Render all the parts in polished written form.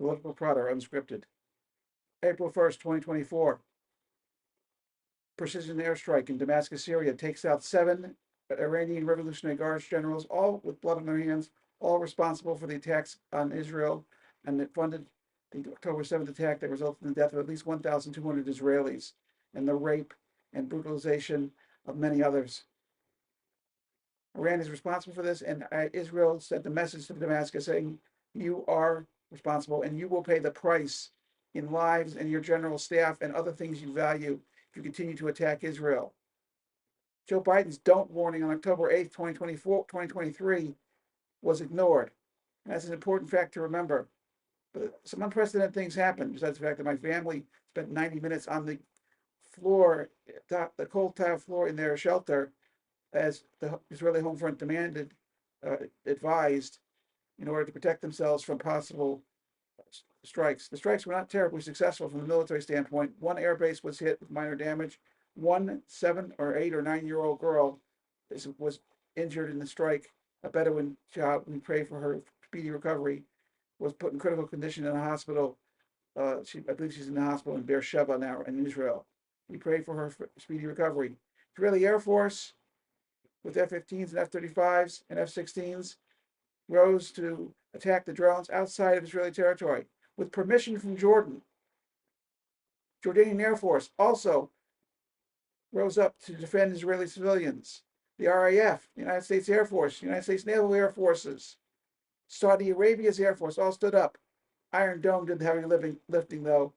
political prodder, unscripted. April 1st, 2024. Precision airstrike in Damascus, Syria takes out 7 Iranian Revolutionary Guards generals, all with blood on their hands, all responsible for the attacks on Israel, and it funded the October 7th attack that resulted in the death of at least 1,200 Israelis and the rape and brutalization of many others. Iran is responsible for this, and Israel sent a message to Damascus saying, you are responsible and you will pay the price in lives and your general staff and other things you value if you continue to attack Israel. Joe Biden's don't warning on October 8th, 2023 was ignored. And that's an important fact to remember. But some unprecedented things happened, besides the fact that my family spent 90 minutes on the floor, the cold tile floor in their shelter, as the Israeli Home Front advised, in order to protect themselves from possible strikes. The strikes were not terribly successful from a military standpoint. One airbase was hit with minor damage. One 7 or 8 or 9-year-old girl was injured in the strike. A Bedouin child, we pray for her speedy recovery, was put in critical condition in a hospital. I believe she's in the hospital in Beersheba now in Israel. We pray for her speedy recovery. Israeli Air Force, with F-15s and F-35s and F-16s, rose to attack the drones outside of Israeli territory with permission from Jordan. Jordanian Air Force also rose up to defend Israeli civilians. The RAF, the United States Air Force, the United States Naval Air Forces, Saudi Arabia's Air Force all stood up. Iron Dome did the heavy lifting, though,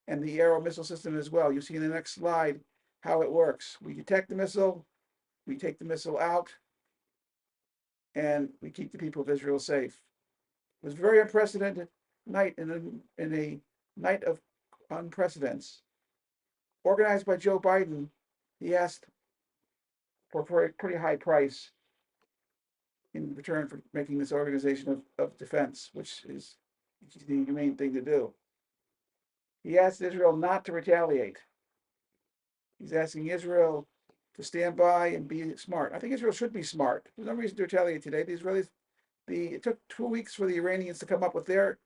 and the Arrow missile system as well. You see in the next slide how it works. We detect the missile, we take the missile out, and we keep the people of Israel safe. It was a very unprecedented night in a night of unprecedents. Organized by Joe Biden, he asked for a pretty high price in return for making this organization of defense, which is the humane thing to do. He asked Israel not to retaliate. He's asking Israel to stand by and be smart. I think Israel should be smart. There's no reason to retaliate today. The Israelis, it took 2 weeks for the Iranians to come up with their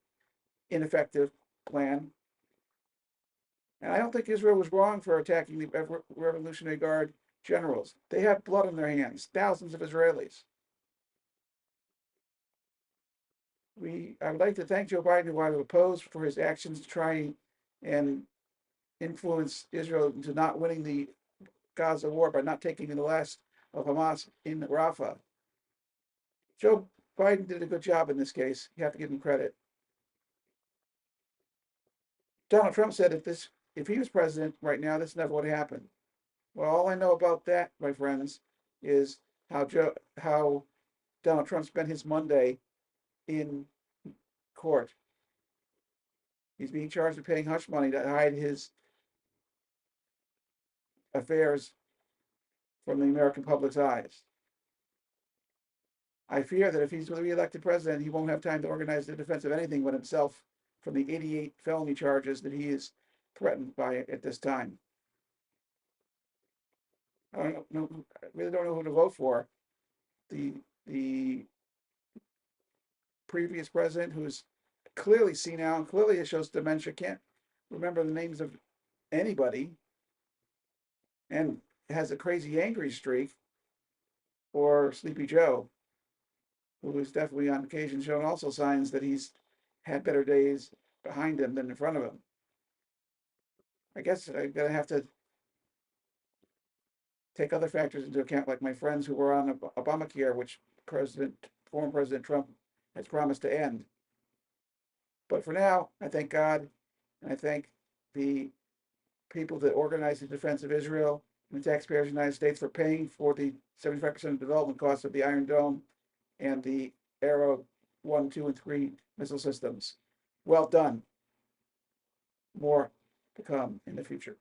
ineffective plan. And I don't think Israel was wrong for attacking the Revolutionary Guard generals. They have blood on their hands, thousands of Israelis. I would like to thank Joe Biden, who I would oppose, for his actions to try and influence Israel into not winning the Gaza war by not taking the last of Hamas in Rafah. Joe Biden did a good job in this case. You have to give him credit. Donald Trump said if he was president right now, this never would happen. Well, all I know about that, my friends, is how Donald Trump spent his Monday in court. He's being charged with paying hush money to hide his affairs from the American public's eyes. I fear that if he's re-elected president, he won't have time to organize the defense of anything but himself from the 88 felony charges that he is threatened by at this time. I really don't know who to vote for. The previous president, who's clearly senile and clearly shows dementia, can't remember the names of anybody, and has a crazy angry streak, or Sleepy Joe, who is definitely on occasion shown also signs that he's had better days behind him than in front of him. I guess I'm going to have to take other factors into account, like my friends who were on Obamacare, which former President Trump has promised to end. But for now, I thank God, and I thank the people that organized the defense of Israel and the taxpayers of the United States for paying for the 75% of development costs of the Iron Dome and the Arrow 1, 2, and 3 missile systems. Well done. More to come in the future.